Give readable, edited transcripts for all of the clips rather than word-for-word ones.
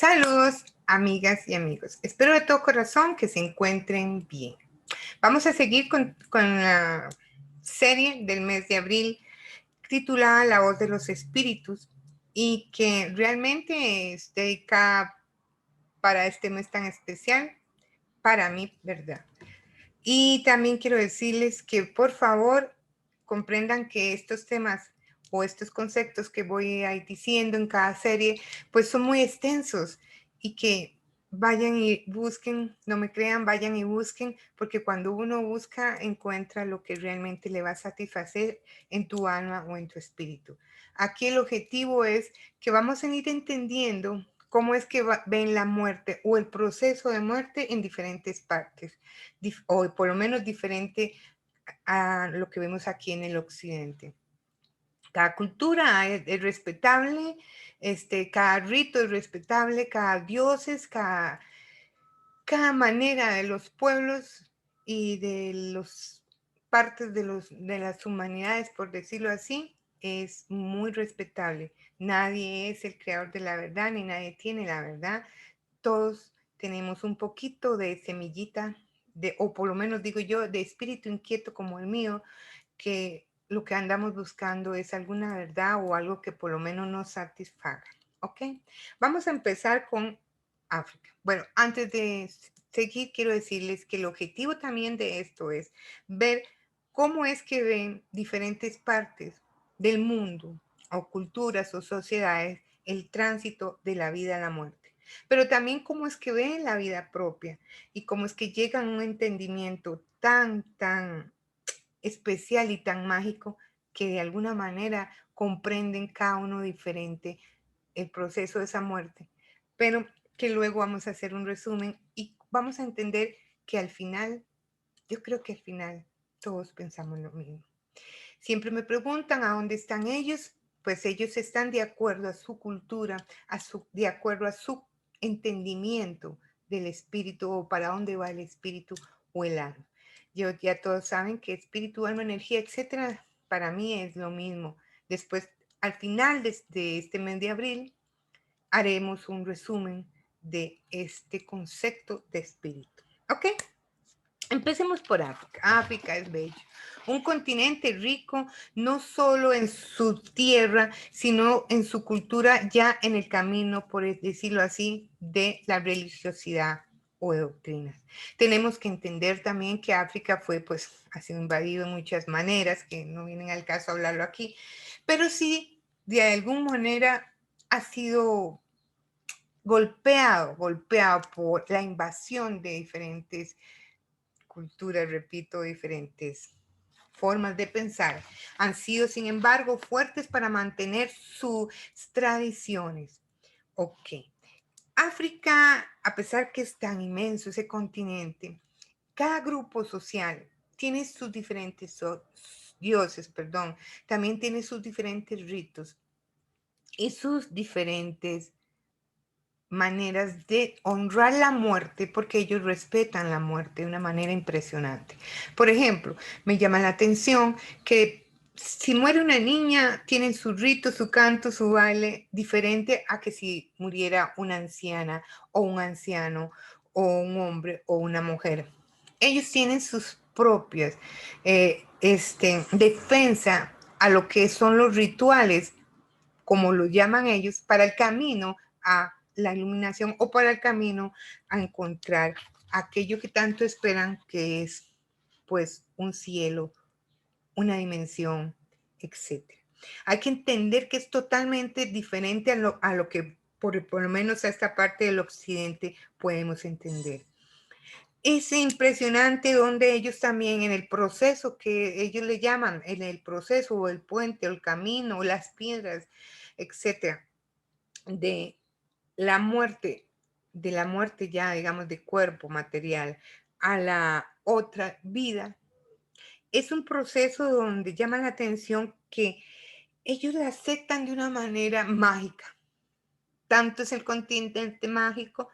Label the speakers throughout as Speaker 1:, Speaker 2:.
Speaker 1: Saludos, amigas y amigos. Espero de todo corazón que se encuentren bien. Vamos a seguir con la serie del mes de abril titulada La voz de los espíritus y que realmente es dedicada para este mes tan especial, para mí, ¿verdad? Y también quiero decirles que por favor comprendan que estos temas o estos conceptos que voy a ir diciendo en cada serie, pues son muy extensos y que vayan y busquen, no me crean, vayan y busquen, porque cuando uno busca, encuentra lo que realmente le va a satisfacer en tu alma o en tu espíritu. Aquí el objetivo es que vamos a ir entendiendo cómo es que ven la muerte o el proceso de muerte en diferentes partes o por lo menos diferente a lo que vemos aquí en el occidente. Cada cultura es respetable, cada rito es respetable, cada dioses, cada manera de los pueblos y de las partes de las humanidades, por decirlo así, es muy respetable. Nadie es el creador de la verdad, ni nadie tiene la verdad. Todos tenemos un poquito de semillita, o por lo menos digo yo, de espíritu inquieto como el mío, que lo que andamos buscando es alguna verdad o algo que por lo menos nos satisfaga. ¿Ok? Vamos a empezar con África. Bueno, antes de seguir, quiero decirles que el objetivo también de esto es ver cómo es que ven diferentes partes del mundo o culturas o sociedades el tránsito de la vida a la muerte, pero también cómo es que ven la vida propia y cómo es que llegan a un entendimiento tan especial y tan mágico que de alguna manera comprenden cada uno diferente el proceso de esa muerte, pero que luego vamos a hacer un resumen y vamos a entender que al final, yo creo que al final todos pensamos lo mismo. Siempre me preguntan a dónde están ellos, pues ellos están de acuerdo a su cultura, de acuerdo a su entendimiento del espíritu o para dónde va el espíritu o el alma. Ya todos saben que espíritu, alma, energía, etcétera, para mí es lo mismo. Después, al final de este mes de abril, haremos un resumen de este concepto de espíritu. ¿Ok? Empecemos por África. África es bello. Un continente rico no solo en su tierra, sino en su cultura, ya en el camino, por decirlo así, de la religiosidad o de doctrinas. Tenemos que entender también que África fue, pues, ha sido invadido de muchas maneras, que no vienen al caso hablarlo aquí, pero sí, de alguna manera ha sido golpeado por la invasión de diferentes culturas, repito, diferentes formas de pensar, han sido, sin embargo, fuertes para mantener sus tradiciones. Ok. África, a pesar que es tan inmenso ese continente, cada grupo social tiene sus diferentes dioses, perdón, también tiene sus diferentes ritos y sus diferentes maneras de honrar la muerte porque ellos respetan la muerte de una manera impresionante. Por ejemplo, me llama la atención que si muere una niña, tienen su rito, su canto, su baile diferente a que si muriera una anciana o un anciano o un hombre o una mujer. Ellos tienen sus propias defensa a lo que son los rituales, como lo llaman ellos, para el camino a la iluminación o para el camino a encontrar aquello que tanto esperan, que es pues un cielo, una dimensión, etcétera. Hay que entender que es totalmente diferente a lo que por lo menos a esta parte del occidente podemos entender. Es impresionante donde ellos también en el proceso que ellos le llaman, en el proceso o el puente o el camino o las piedras, etcétera, de la muerte, de la muerte ya, digamos, de cuerpo material a la otra vida, es un proceso donde llama la atención que ellos la aceptan de una manera mágica. Tanto es el continente mágico,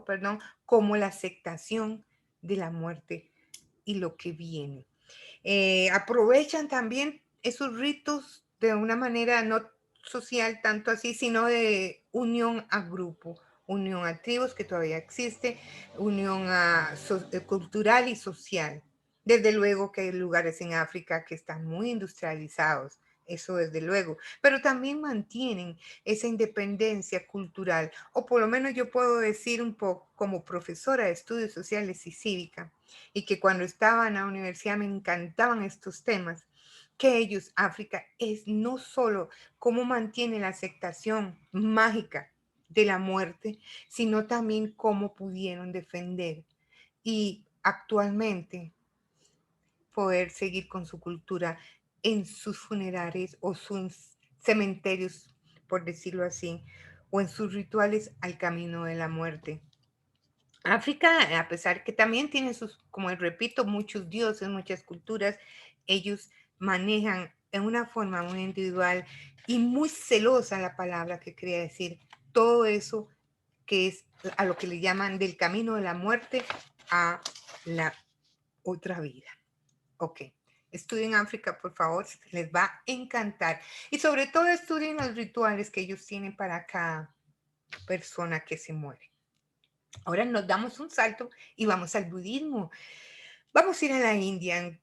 Speaker 1: perdón, como la aceptación de la muerte y lo que viene. Aprovechan también esos ritos de una manera no social tanto así, sino de unión a grupo, unión a tribus que todavía existe, unión cultural y social. Desde luego que hay lugares en África que están muy industrializados, eso desde luego, pero también mantienen esa independencia cultural, o por lo menos yo puedo decir un poco como profesora de estudios sociales y cívica, y que cuando estaba en la universidad me encantaban estos temas, que ellos, África, es no solo cómo mantiene la aceptación mágica de la muerte, sino también cómo pudieron defender y actualmente poder seguir con su cultura en sus funerarios o sus cementerios, por decirlo así, o en sus rituales al camino de la muerte. África, a pesar que también tiene sus, como repito, muchos dioses, muchas culturas, ellos manejan en una forma muy individual y muy celosa la palabra que quería decir todo eso que es a lo que le llaman del camino de la muerte a la otra vida. Ok, estudien África, por favor, les va a encantar. Y sobre todo estudien los rituales que ellos tienen para cada persona que se muere. Ahora nos damos un salto y vamos al budismo. Vamos a ir a la India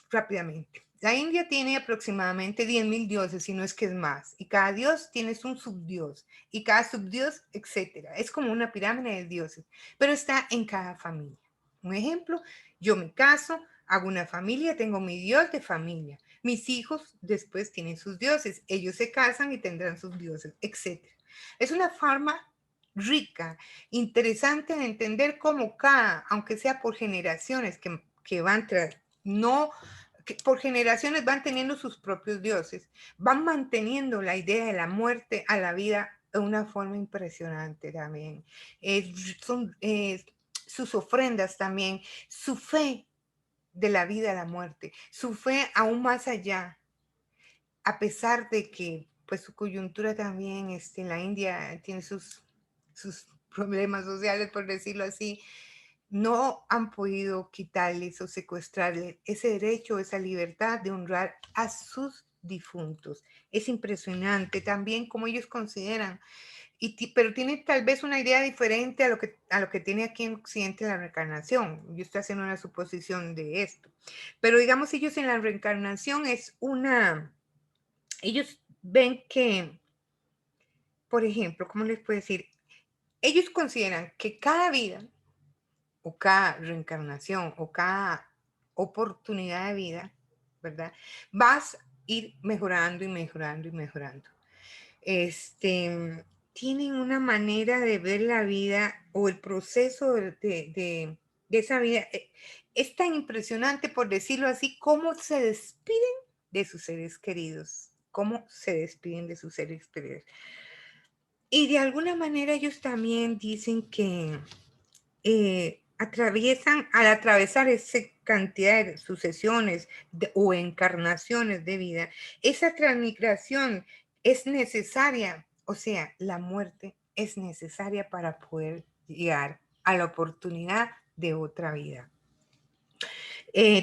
Speaker 1: rápidamente. La India tiene aproximadamente 10.000 dioses, si no es que es más, y cada dios tiene un subdios, y cada subdios, etcétera. Es como una pirámide de dioses, pero está en cada familia. Un ejemplo, yo me caso, hago una familia, tengo mi dios de familia. Mis hijos después tienen sus dioses, ellos se casan y tendrán sus dioses, etcétera. Es una forma rica, interesante de entender cómo cada, aunque sea por generaciones que van tras, no que por generaciones van teniendo sus propios dioses, van manteniendo la idea de la muerte a la vida de una forma impresionante también. Son sus ofrendas también, su fe de la vida a la muerte, su fe aún más allá, a pesar de que pues su coyuntura también en la India tiene sus problemas sociales, por decirlo así, no han podido quitarles o secuestrarles ese derecho, esa libertad de honrar a sus difuntos. Es impresionante también cómo ellos consideran, pero tienen tal vez una idea diferente a lo que tiene aquí en Occidente la reencarnación. Yo estoy haciendo una suposición de esto. Pero digamos, ellos en la reencarnación ellos ven que, por ejemplo, ¿cómo les puedo decir? Ellos consideran que cada vida o cada reencarnación o cada oportunidad de vida, ¿verdad? Vas a ir mejorando y mejorando y mejorando. Tienen una manera de ver la vida o el proceso de esa vida. Es tan impresionante, por decirlo así, cómo se despiden de sus seres queridos, cómo se despiden de sus seres queridos. Y de alguna manera ellos también dicen que al atravesar esa cantidad de sucesiones o encarnaciones de vida, esa transmigración es necesaria, o sea, la muerte es necesaria para poder llegar a la oportunidad de otra vida.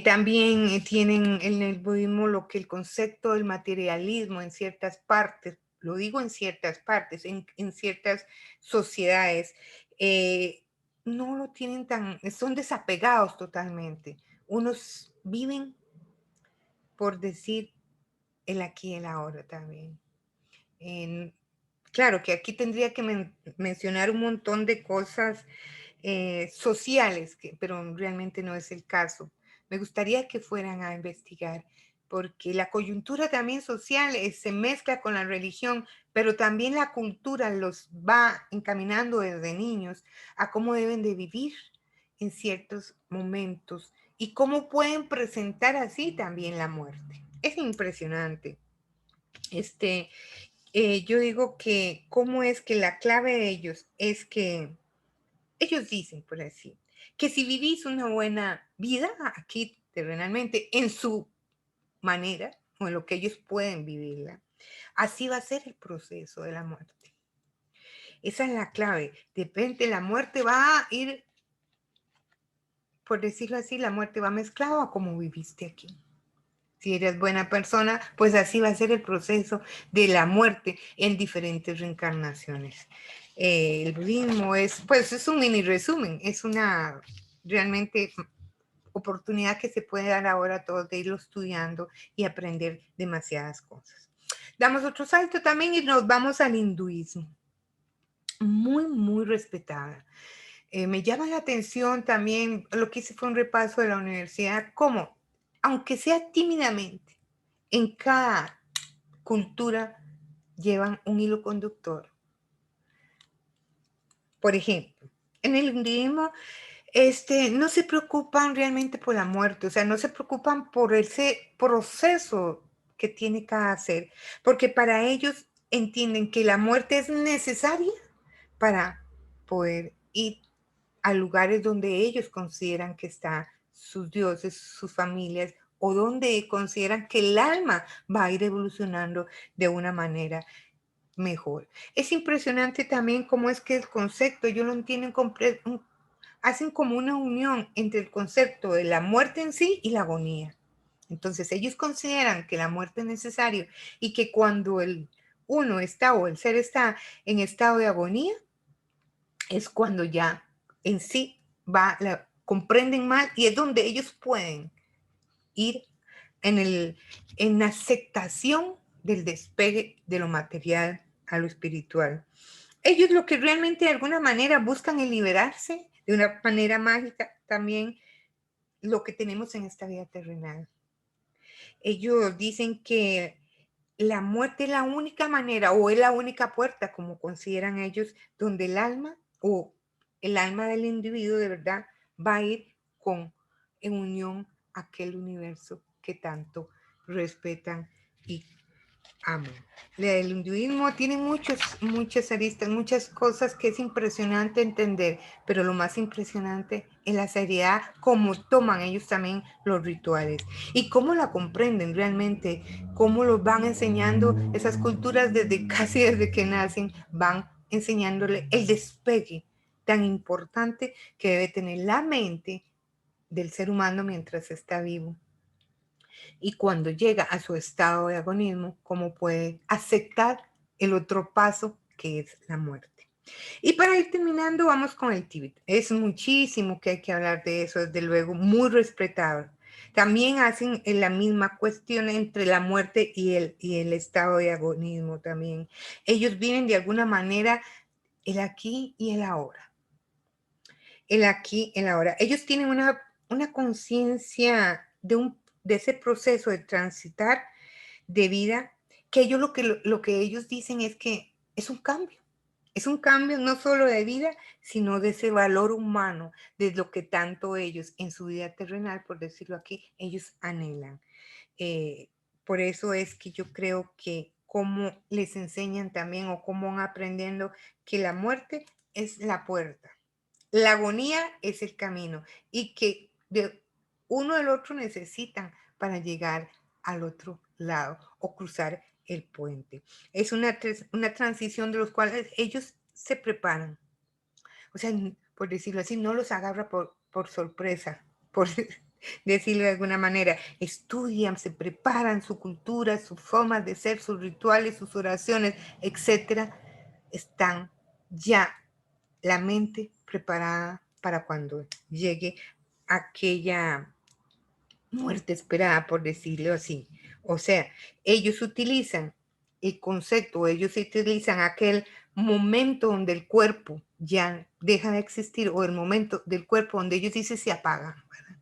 Speaker 1: También tienen en el budismo lo que el concepto del materialismo en ciertas partes, lo digo en ciertas partes, en ciertas sociedades, no lo tienen son desapegados totalmente. Unos viven por decir el aquí y el ahora también. Claro que aquí tendría que mencionar un montón de cosas sociales, pero realmente no es el caso. Me gustaría que fueran a investigar, porque la coyuntura también social se mezcla con la religión, pero también la cultura los va encaminando desde niños a cómo deben de vivir en ciertos momentos y cómo pueden presentar así también la muerte. Es impresionante. Yo digo que cómo es que la clave de ellos es que ellos dicen, por así, que si vivís una buena vida aquí terrenalmente en su manera o en lo que ellos pueden vivirla, así va a ser el proceso de la muerte. Esa es la clave. De repente la muerte va a ir, por decirlo así, la muerte va mezclada a cómo viviste aquí. Si eres buena persona, pues así va a ser el proceso de la muerte en diferentes reencarnaciones. El budismo es, pues es un mini resumen, es una realmente oportunidad que se puede dar ahora a todos de irlo estudiando y aprender demasiadas cosas. Damos otro salto también y nos vamos al hinduismo. Muy, muy respetada. Me llama la atención también, lo que hice fue un repaso de la universidad, cómo, aunque sea tímidamente, en cada cultura llevan un hilo conductor. Por ejemplo, en el hinduismo no se preocupan realmente por la muerte, o sea, no se preocupan por ese proceso que tiene cada ser, porque para ellos entienden que la muerte es necesaria para poder ir a lugares donde ellos consideran que están sus dioses, sus familias, o donde consideran que el alma va a ir evolucionando de una manera mejor. Es impresionante también cómo es que el concepto, ellos lo entienden hacen como una unión entre el concepto de la muerte en sí y la agonía. Entonces ellos consideran que la muerte es necesaria y que cuando uno está o el ser está en estado de agonía, es cuando ya en sí comprenden mal y es donde ellos pueden ir en la aceptación del despegue de lo material a lo espiritual. Ellos lo que realmente de alguna manera buscan es liberarse de una manera mágica también lo que tenemos en esta vida terrenal. Ellos dicen que la muerte es la única manera o es la única puerta, como consideran ellos, donde el alma o el alma del individuo de verdad va a ir en unión a aquel universo que tanto respetan y aman. El hinduismo tiene muchas aristas, muchas cosas que es impresionante entender, pero lo más impresionante es la seriedad, cómo toman ellos también los rituales y cómo la comprenden realmente, cómo los van enseñando esas culturas casi desde que nacen, van enseñándole el despegue tan importante que debe tener la mente del ser humano mientras está vivo. Y cuando llega a su estado de agonismo, cómo puede aceptar el otro paso que es la muerte. Y para ir terminando, vamos con el Tíbet. Es muchísimo que hay que hablar de eso, desde luego, muy respetado. También hacen la misma cuestión entre la muerte y el estado de agonismo también. Ellos viven de alguna manera el aquí y el ahora. El aquí, el ahora. Ellos tienen una conciencia de ese proceso de transitar de vida, que ellos lo que ellos dicen es que es un cambio no solo de vida, sino de ese valor humano, de lo que tanto ellos en su vida terrenal, por decirlo aquí, ellos anhelan. Eh, por eso es que yo creo que cómo les enseñan también o cómo van aprendiendo que la muerte es la puerta, la agonía es el camino y que de uno del otro necesitan para llegar al otro lado o cruzar el puente. Es una transición de los cuales ellos se preparan. O sea, por decirlo así, no los agarra por sorpresa, por decirlo de alguna manera. Estudian, se preparan su cultura, sus formas de ser, sus rituales, sus oraciones, etcétera. Están ya la mente preparada para cuando llegue aquella muerte esperada, por decirlo así. O sea, ellos utilizan el concepto, ellos utilizan aquel momento donde el cuerpo ya deja de existir o el momento del cuerpo donde ellos dicen se apaga, ¿verdad?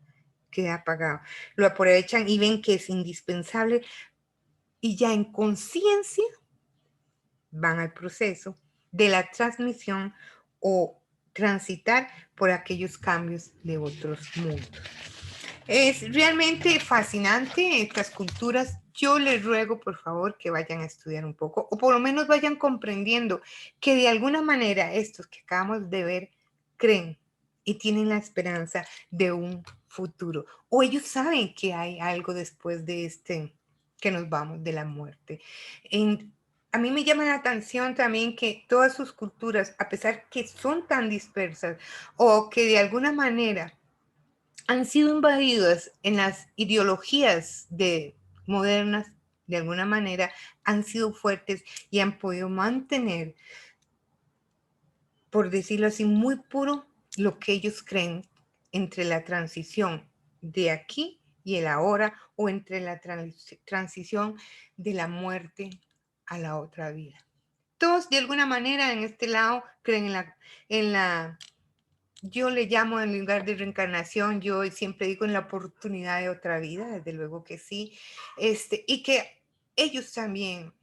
Speaker 1: Queda apagado. Lo aprovechan y ven que es indispensable y ya en conciencia van al proceso de la transmisión o transitar por aquellos cambios de otros mundos. Es realmente fascinante estas culturas. Yo les ruego, por favor, que vayan a estudiar un poco o por lo menos vayan comprendiendo que de alguna manera estos que acabamos de ver creen y tienen la esperanza de un futuro. O ellos saben que hay algo después de que nos vamos de la muerte. A mí me llama la atención también que todas sus culturas, a pesar que son tan dispersas o que de alguna manera han sido invadidas en las ideologías de modernas, de alguna manera, han sido fuertes y han podido mantener, por decirlo así, muy puro lo que ellos creen entre la transición de aquí y el ahora, o entre la transición de la muerte a la otra vida. Todos de alguna manera en este lado creen en la yo le llamo en lugar de reencarnación, yo siempre digo en la oportunidad de otra vida, desde luego que sí, y que ellos también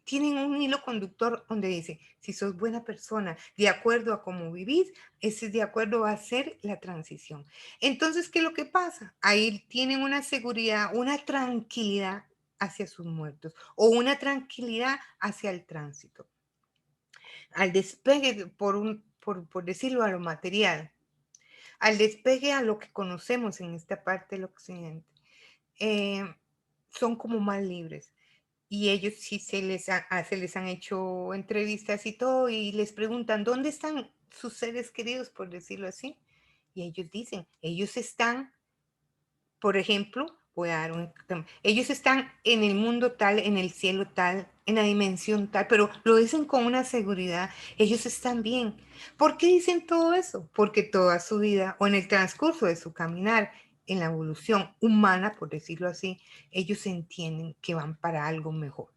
Speaker 1: tienen un hilo conductor donde dice, si sos buena persona, de acuerdo a cómo vivís, ese de acuerdo va a ser la transición. Entonces, ¿qué es lo que pasa? Ahí tienen una seguridad, una tranquilidad hacia sus muertos o una tranquilidad hacia el tránsito. Al despegue, por decirlo, a lo material, al despegue a lo que conocemos en esta parte del occidente, eh, son como más libres. Y ellos sí se les han hecho entrevistas y todo, y les preguntan, ¿dónde están sus seres queridos, por decirlo así? Y ellos dicen, ellos están, por ejemplo, voy a dar un ejemplo, ellos están en el mundo tal, en el cielo tal, en la dimensión tal, pero lo dicen con una seguridad, ellos están bien. ¿Por qué dicen todo eso? Porque toda su vida o en el transcurso de su caminar, en la evolución humana, por decirlo así, ellos entienden que van para algo mejor.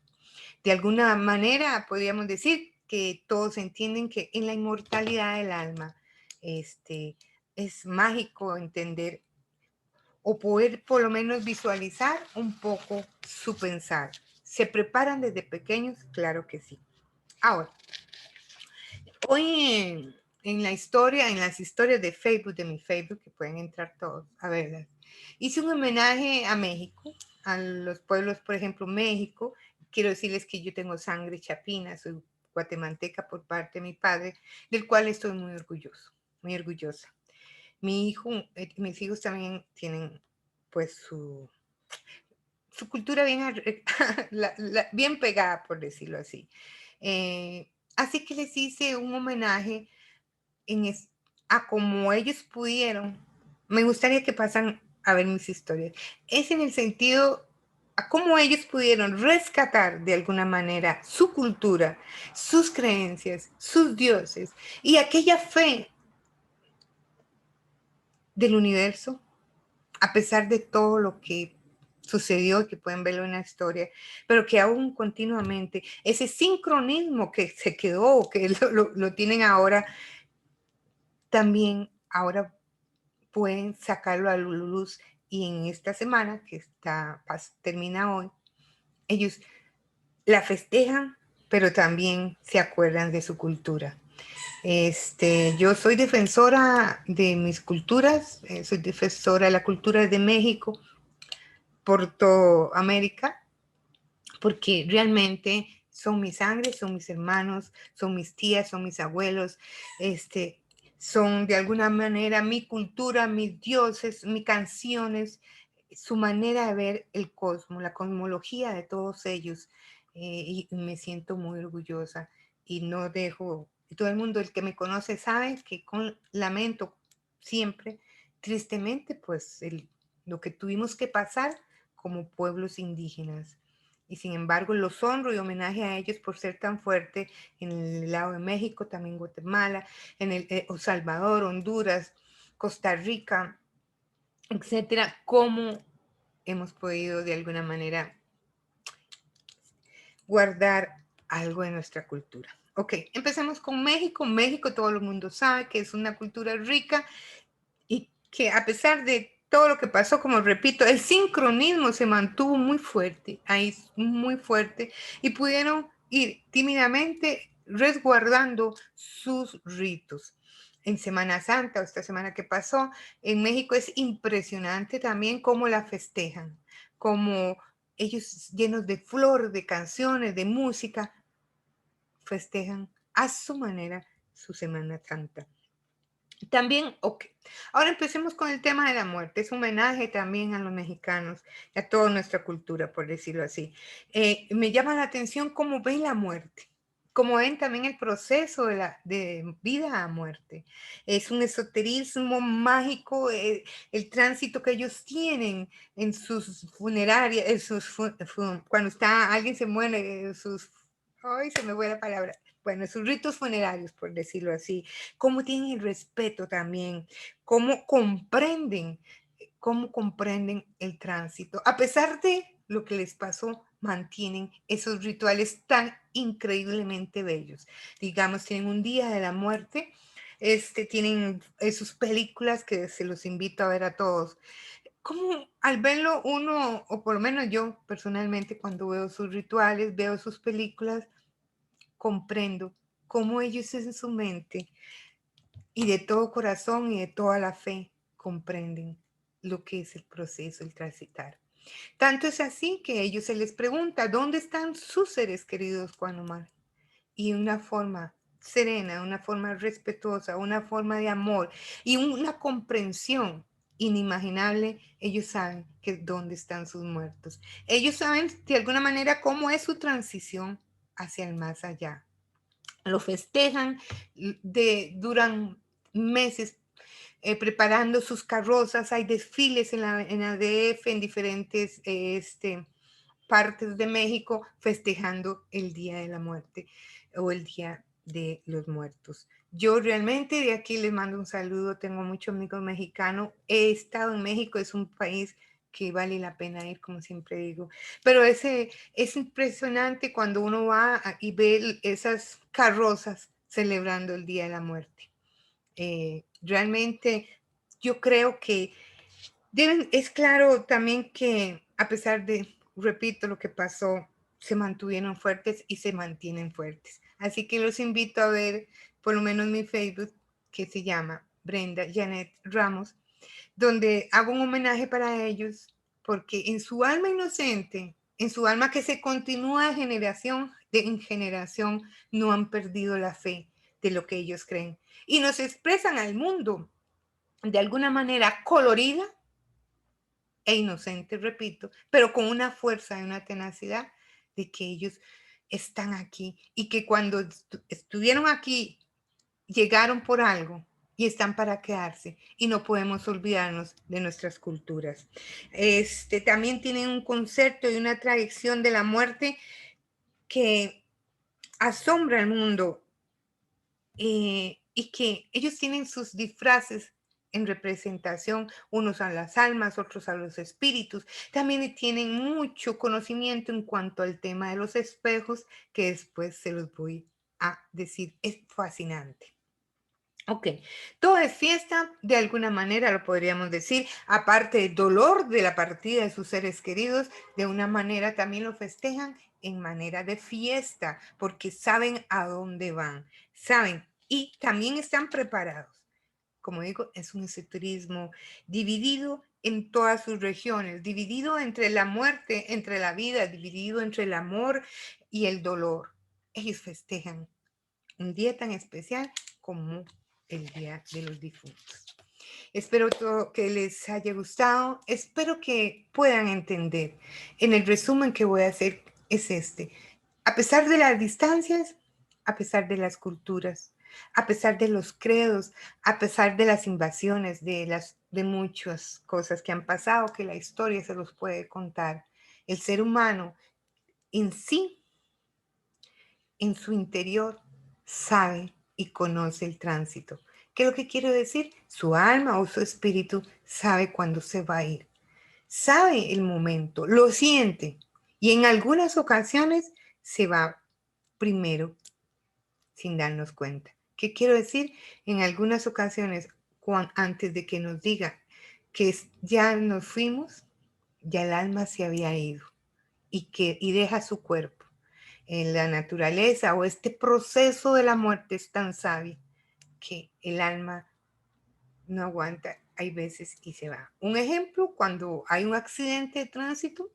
Speaker 1: De alguna manera podríamos decir que todos entienden que en la inmortalidad del alma es mágico entender o poder por lo menos visualizar un poco su pensar. ¿Se preparan desde pequeños? Claro que sí. Ahora, hoy en la historia, en las historias de Facebook, de mi Facebook, que pueden entrar todos a verlas, hice un homenaje a México, a los pueblos, por ejemplo, México. Quiero decirles que yo tengo sangre chapina, soy guatemalteca por parte de mi padre, del cual estoy muy orgulloso, muy orgullosa. Mis hijos también tienen pues su cultura bien, bien pegada, por decirlo así. Así que les hice un homenaje a como ellos pudieron. Me gustaría que pasan a ver mis historias. Es en el sentido a cómo ellos pudieron rescatar de alguna manera su cultura, sus creencias, sus dioses y aquella fe del universo, a pesar de todo lo que sucedió, que pueden verlo en la historia, pero que aún continuamente, ese sincronismo que se quedó, que lo tienen ahora, también ahora pueden sacarlo a la luz, y en esta semana que termina hoy, ellos la festejan, pero también se acuerdan de su cultura. Yo soy defensora de mis culturas, soy defensora de la cultura de México por toda América, porque realmente son mi sangre, son mis hermanos, son mis tías, son mis abuelos, son de alguna manera mi cultura, mis dioses, mis canciones, su manera de ver el cosmos, la cosmología de todos ellos, y me siento muy orgullosa y no dejo, todo el mundo, el que me conoce sabe que con lamento siempre, tristemente, pues lo que tuvimos que pasar como pueblos indígenas. Y sin embargo, los honro y homenaje a ellos por ser tan fuerte en el lado de México, también Guatemala, en el Salvador, Honduras, Costa Rica, etcétera, cómo hemos podido de alguna manera guardar algo de nuestra cultura. Ok, empecemos con México. México, todo el mundo sabe que es una cultura rica y que a pesar de todo lo que pasó, como repito, el sincronismo se mantuvo muy fuerte, ahí muy fuerte, y pudieron ir tímidamente resguardando sus ritos. En Semana Santa, o esta semana que pasó, en México es impresionante también cómo la festejan, como ellos llenos de flor, de canciones, de música, festejan a su manera su Semana Santa. También, ok. Ahora empecemos con el tema de la muerte. Es un homenaje también a los mexicanos y a toda nuestra cultura, por decirlo así. Me llama la atención cómo ven la muerte, como ven también el proceso de vida a muerte. Es un esoterismo mágico, el tránsito que ellos tienen en sus funerarias, cuando alguien se muere, ay, se me fue la palabra. Bueno, sus ritos funerarios, por decirlo así, cómo tienen el respeto también, cómo comprenden el tránsito. A pesar de lo que les pasó, mantienen esos rituales tan increíblemente bellos. Digamos, tienen un día de la muerte, tienen sus películas que se los invito a ver a todos. Como al verlo uno, o por lo menos yo personalmente, cuando veo sus rituales, veo sus películas, comprendo cómo ellos en su mente y de todo corazón y de toda la fe comprenden lo que es el proceso, el transitar. Tanto es así que a ellos se les pregunta, ¿dónde están sus seres queridos cuando mueren? Y una forma serena, una forma respetuosa, una forma de amor y una comprensión inimaginable, ellos saben que dónde están sus muertos. Ellos saben de alguna manera cómo es su transición hacia el más allá. Lo festejan, duran meses preparando sus carrozas, hay desfiles en la DF, en diferentes partes de México, festejando el Día de la Muerte o el Día de los Muertos. Yo realmente de aquí les mando un saludo, tengo muchos amigos mexicanos, he estado en México, es un país que vale la pena ir, como siempre digo. Pero es impresionante cuando uno va y ve esas carrozas celebrando el Día de la Muerte. Realmente yo creo que es claro también que a pesar de, repito, lo que pasó, se mantuvieron fuertes y se mantienen fuertes. Así que los invito a ver por lo menos mi Facebook, que se llama Brenda Janet Ramos, donde hago un homenaje para ellos, porque en su alma inocente, en su alma que se continúa de generación en generación, no han perdido la fe de lo que ellos creen. Y nos expresan al mundo de alguna manera colorida e inocente, repito, pero con una fuerza y una tenacidad de que ellos están aquí y que cuando estuvieron aquí llegaron por algo y están para quedarse y no podemos olvidarnos de nuestras culturas. También tienen un concepto y una tradición de la muerte que asombra al mundo, y que ellos tienen sus disfraces en representación, unos a las almas, otros a los espíritus. También tienen mucho conocimiento en cuanto al tema de los espejos, que después se los voy a decir. Es fascinante. Ok, todo es fiesta, de alguna manera lo podríamos decir, aparte del dolor de la partida de sus seres queridos, de una manera también lo festejan en manera de fiesta, porque saben a dónde van, saben y también están preparados. Como digo, es un esoterismo dividido en todas sus regiones, dividido entre la muerte, entre la vida, dividido entre el amor y el dolor. Ellos festejan un día tan especial como el Día de los Difuntos. Espero que les haya gustado, espero que puedan entender. En el resumen que voy a hacer es a pesar de las distancias, a pesar de las culturas, a pesar de los credos, a pesar de las invasiones, de muchas cosas que han pasado, que la historia se los puede contar, el ser humano en sí, en su interior, sabe y conoce el tránsito. ¿Qué es lo que quiero decir? Su alma o su espíritu sabe cuándo se va a ir. Sabe el momento, lo siente. Y en algunas ocasiones se va primero sin darnos cuenta. ¿Qué quiero decir? En algunas ocasiones, antes de que nos diga que ya nos fuimos, ya el alma se había ido y deja su cuerpo. En la naturaleza o este proceso de la muerte es tan sabio que el alma no aguanta, hay veces y se va. Un ejemplo, cuando hay un accidente de tránsito,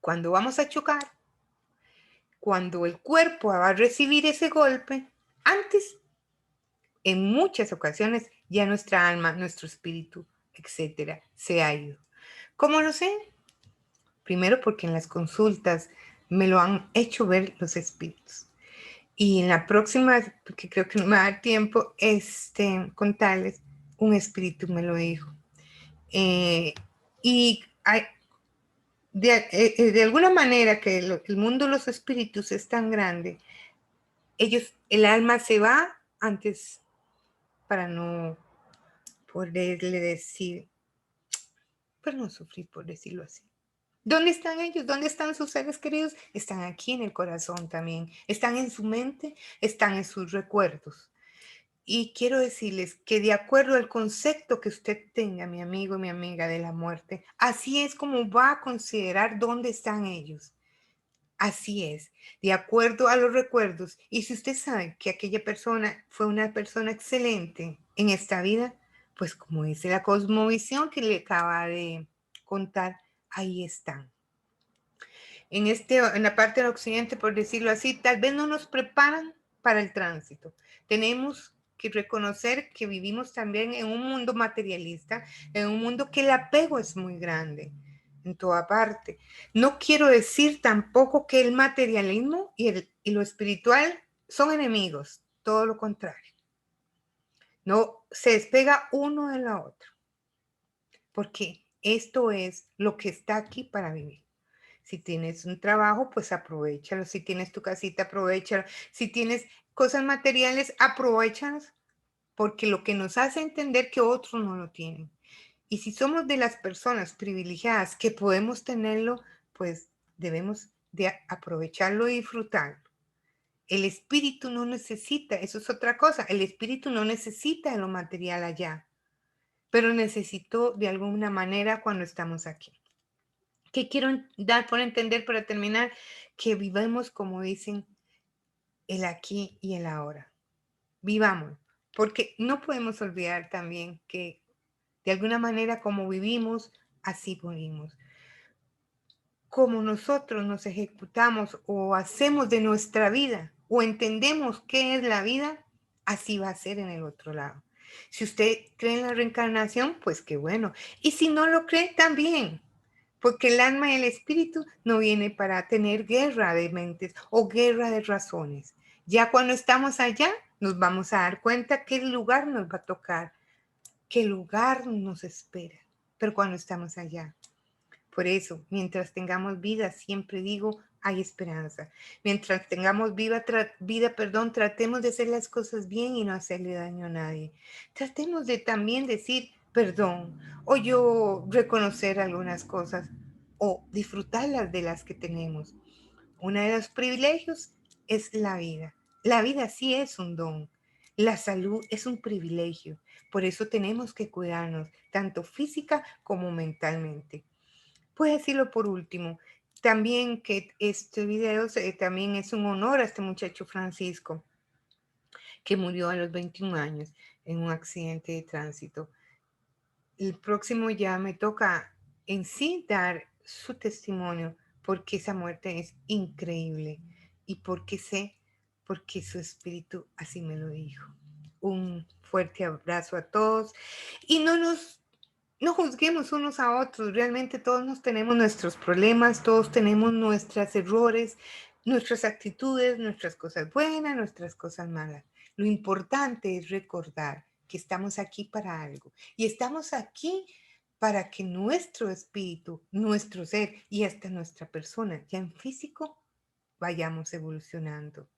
Speaker 1: cuando vamos a chocar, cuando el cuerpo va a recibir ese golpe, antes, en muchas ocasiones, ya nuestra alma, nuestro espíritu, etcétera, se ha ido. ¿Cómo lo sé? Primero porque en las consultas Me lo han hecho ver los espíritus. Y en la próxima, porque creo que no me va a dar tiempo, contarles, un espíritu me lo dijo. Y hay, de alguna manera que el mundo de los espíritus es tan grande, el alma se va antes para no poderle decir, para no sufrir, por decirlo así. ¿Dónde están ellos? ¿Dónde están sus seres queridos? Están aquí en el corazón también. Están en su mente, están en sus recuerdos. Y quiero decirles que de acuerdo al concepto que usted tenga, mi amigo y mi amiga, de la muerte, así es como va a considerar dónde están ellos. Así es, de acuerdo a los recuerdos. Y si usted sabe que aquella persona fue una persona excelente en esta vida, pues como dice la cosmovisión que le acaba de contar, ahí están. En la parte del occidente, por decirlo así, tal vez no nos preparan para el tránsito. Tenemos que reconocer que vivimos también en un mundo materialista, en un mundo que el apego es muy grande en toda parte. No quiero decir tampoco que el materialismo y lo espiritual son enemigos, todo lo contrario. No se despega uno de la otra, porque esto es lo que está aquí para vivir. Si tienes un trabajo, pues aprovéchalo. Si tienes tu casita, aprovéchalo. Si tienes cosas materiales, aprovéchalas, porque lo que nos hace entender que otros no lo tienen. Y si somos de las personas privilegiadas que podemos tenerlo, pues debemos de aprovecharlo y disfrutarlo. El espíritu no necesita, eso es otra cosa, el espíritu no necesita de lo material allá, pero necesitó de alguna manera cuando estamos aquí. ¿Qué quiero dar por entender para terminar? Que vivamos, como dicen, el aquí y el ahora. Vivamos, porque no podemos olvidar también que de alguna manera como vivimos, así morimos. Como nosotros nos ejecutamos o hacemos de nuestra vida o entendemos qué es la vida, así va a ser en el otro lado. Si usted cree en la reencarnación, pues qué bueno. Y si no lo cree, también. Porque el alma y el espíritu no viene para tener guerra de mentes o guerra de razones. Ya cuando estamos allá, nos vamos a dar cuenta qué lugar nos va a tocar, qué lugar nos espera. Pero cuando estamos allá. Por eso, mientras tengamos vida, siempre digo, hay esperanza. Mientras tengamos vida, tratemos de hacer las cosas bien y no hacerle daño a nadie. Tratemos de también decir perdón o yo reconocer algunas cosas o disfrutarlas de las que tenemos. Uno de los privilegios es la vida. La vida sí es un don. La salud es un privilegio. Por eso tenemos que cuidarnos, tanto física como mentalmente. Puedo decirlo por último, también que este video también es un honor a este muchacho Francisco, que murió a los 21 años en un accidente de tránsito. El próximo ya me toca en sí dar su testimonio, porque esa muerte es increíble y porque su espíritu así me lo dijo. Un fuerte abrazo a todos y no juzguemos unos a otros, realmente todos nos tenemos nuestros problemas, todos tenemos nuestros errores, nuestras actitudes, nuestras cosas buenas, nuestras cosas malas. Lo importante es recordar que estamos aquí para algo y estamos aquí para que nuestro espíritu, nuestro ser y hasta nuestra persona, ya en físico, vayamos evolucionando.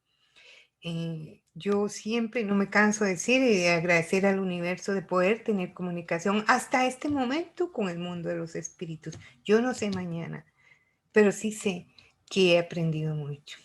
Speaker 1: Yo siempre no me canso de decir y de agradecer al universo de poder tener comunicación hasta este momento con el mundo de los espíritus. Yo no sé mañana, pero sí sé que he aprendido mucho.